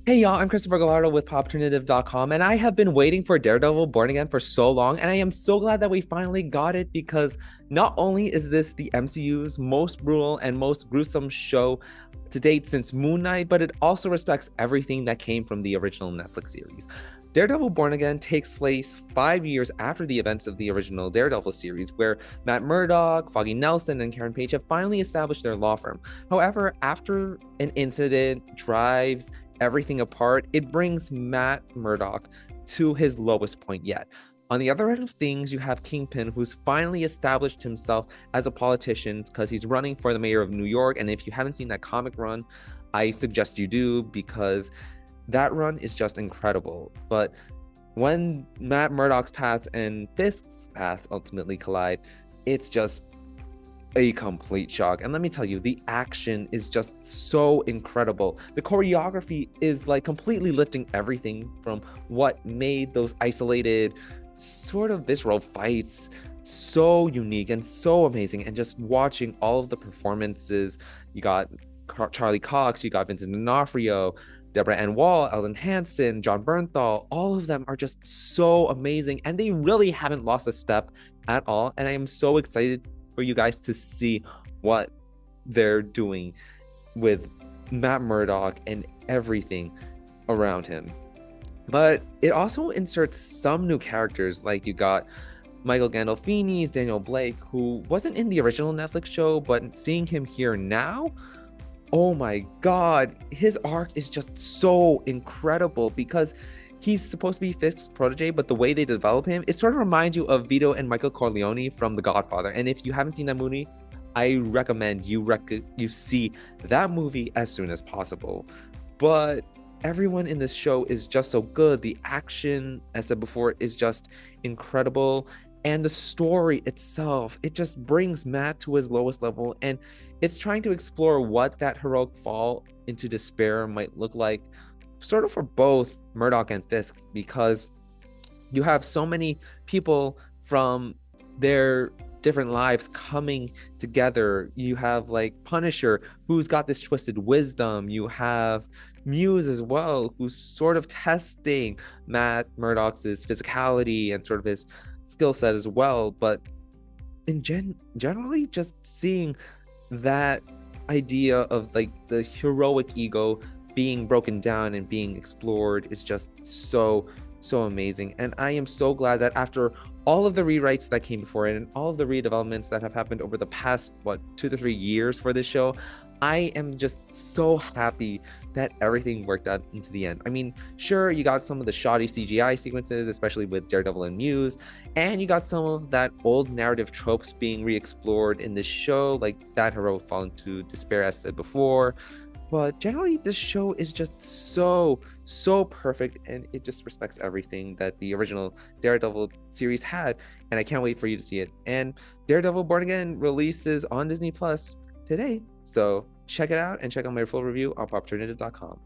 Hey y'all, I'm Christopher Gallardo with popalternative.com, and I have been waiting for Daredevil Born Again for so long, and I am so glad that we finally got it because not only is this the MCU's most brutal and most gruesome show to date since Moon Knight, but it also respects everything that came from the original Netflix series. Daredevil Born Again takes place 5 years after the events of the original Daredevil series, where Matt Murdock, Foggy Nelson, and Karen Page have finally established their law firm. However, after an incident drives everything apart, it brings Matt Murdock to his lowest point yet. On the other end of things, you have Kingpin, who's finally established himself as a politician because he's running for the mayor of New York. And if you haven't seen that comic run, I suggest you do because that run is just incredible. But when Matt Murdock's paths and Fisk's paths ultimately collide, it's just a complete shock. And let me tell you, the action is just so incredible. The choreography is like completely lifting everything from what made those isolated, sort of visceral fights so unique and so amazing. And just watching all of the performances, you got Charlie Cox, you got Vincent D'Onofrio, Deborah and Woll, Elden, Henson, John Bernthal, all of them are just so amazing, and they really haven't lost a step at all. And I am so excited for you guys to see what they're doing with Matt Murdock and everything around him. But it also inserts some new characters, like you got Michael Gandolfini's Daniel Blake, who wasn't in the original Netflix show, but seeing him here now, oh my god, his arc is just so incredible because he's supposed to be Fisk's protege, but the way they develop him, it sort of reminds you of Vito and Michael Corleone from The Godfather. And if you haven't seen that movie, I recommend you see that movie as soon as possible. But everyone in this show is just so good. The action, as I said before, is just incredible. And the story itself, it just brings Matt to his lowest level. And it's trying to explore what that heroic fall into despair might look like, sort of for both Murdock and Fisk, because you have so many people from their different lives coming together. You have like Punisher, who's got this twisted wisdom. You have Muse as well, who's sort of testing Matt Murdock's physicality and sort of his skill set as well. But in generally, just seeing that idea of like the heroic ego being broken down and being explored is just so amazing. And I am so glad that after all of the rewrites that came before it and all of the redevelopments that have happened over the past 2 to 3 years for this show, I am just so happy that everything worked out into the end. I mean, sure, you got some of the shoddy CGI sequences, especially with Daredevil and Muse, and you got some of that old narrative tropes being re-explored in this show, like that heroic fall into despair, as said before. But generally, this show is just so perfect, and it just respects everything that the original Daredevil series had, and I can't wait for you to see it. And Daredevil Born Again releases on Disney Plus today, so check it out and check out my full review on popalternative.com.